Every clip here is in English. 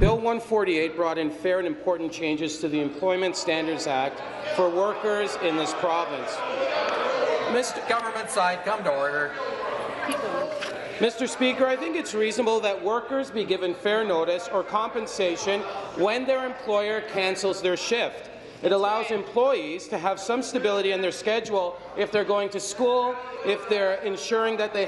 Bill 148 brought in fair and important changes to the Employment Standards Act for workers in this province. Mr. Government side, come to order. Mr. Speaker, I think it's reasonable that workers be given fair notice or compensation when their employer cancels their shift. It allows employees to have some stability in their schedule if they're going to school, if they're ensuring that they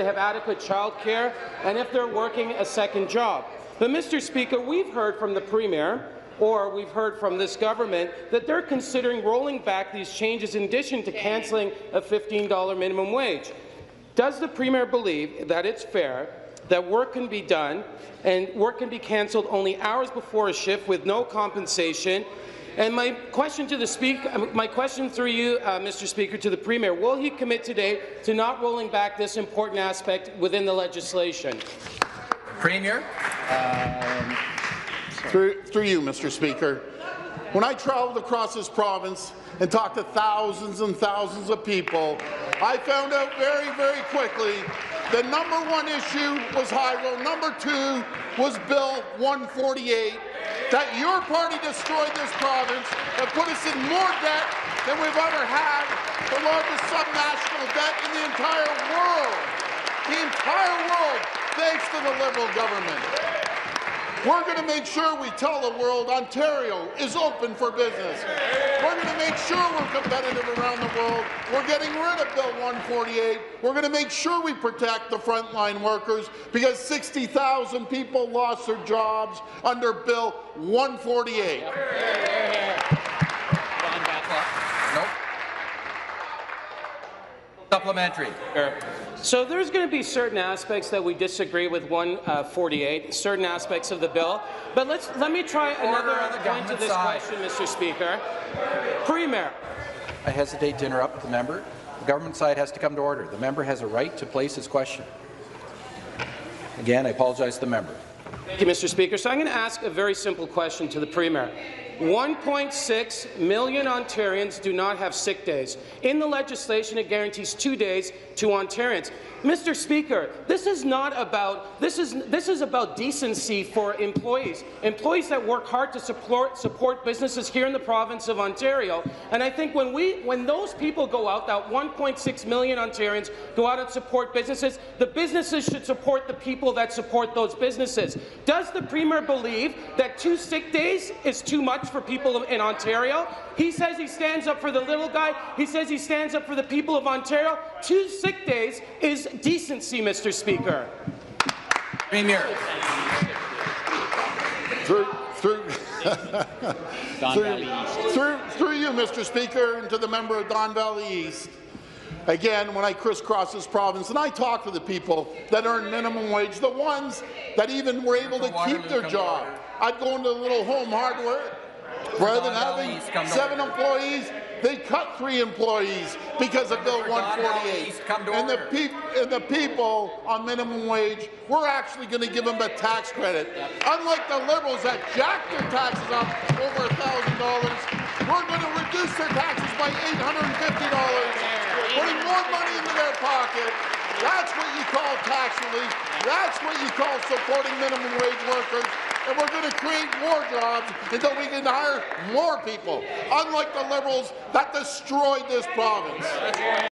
have adequate child care, and if they're working a second job. But, Mr. Speaker, we've heard from the Premier, or we've heard from this government, that they're considering rolling back these changes in addition to cancelling a $15 minimum wage. Does the Premier believe that it's fair that work can be done and work can be cancelled only hours before a shift with no compensation? And my question to the Speaker, my question through you, Mr. Speaker, to the Premier: will he commit today to not rolling back this important aspect within the legislation? Premier. Through you, Mr. Speaker. When I traveled across this province and talked to thousands and thousands of people, I found out very, very quickly the number one issue was hydro, number two was Bill 148, that your party destroyed this province and put us in more debt than we've ever had, the largest subnational debt in the entire world. The entire world, thanks to the Liberal government. We're going to make sure we tell the world Ontario is open for business. We're going to make sure we're competitive around the world. We're getting rid of Bill 148. We're going to make sure we protect the frontline workers, because 60,000 people lost their jobs under Bill 148. Nope. Supplementary. So there's going to be certain aspects that we disagree with 148, certain aspects of the bill. But let me try another point to this question, Mr. Speaker. Premier. I hesitate to interrupt the member. The government side has to come to order. The member has a right to place his question. Again, I apologize to the member. Thank you, Mr. Speaker. So I'm going to ask a very simple question to the Premier. 1.6 million Ontarians do not have sick days. In the legislation, it guarantees 2 days to Ontarians. Mr. Speaker, this is about decency for employees that work hard to support businesses here in the province of Ontario. And I think when those people go out, that 1.6 million Ontarians go out and support businesses, the businesses should support the people that support those businesses. Does the Premier believe that 2 sick days is too much for people in Ontario? He says he stands up for the little guy. He says he stands up for the people of Ontario. 2 sick days is decency, Mr. Speaker. Premier. Through you, Mr. Speaker, and to the member of Don Valley East. Again, when I crisscross this province and I talk to the people that earn minimum wage, the ones that even were able to keep their job, I'd go into a little home hardware. Rather than having 7 employees, they cut 3 employees because of Bill 148. And the people on minimum wage, we're actually going to give them a tax credit. Unlike the Liberals that jacked their taxes up over $1,000, we're going to reduce their taxes by $850, putting more money into their pocket. That's what you call tax relief. That's what you call supporting minimum wage workers. And we're going to create more jobs until we can hire more people, unlike the Liberals that destroyed this province.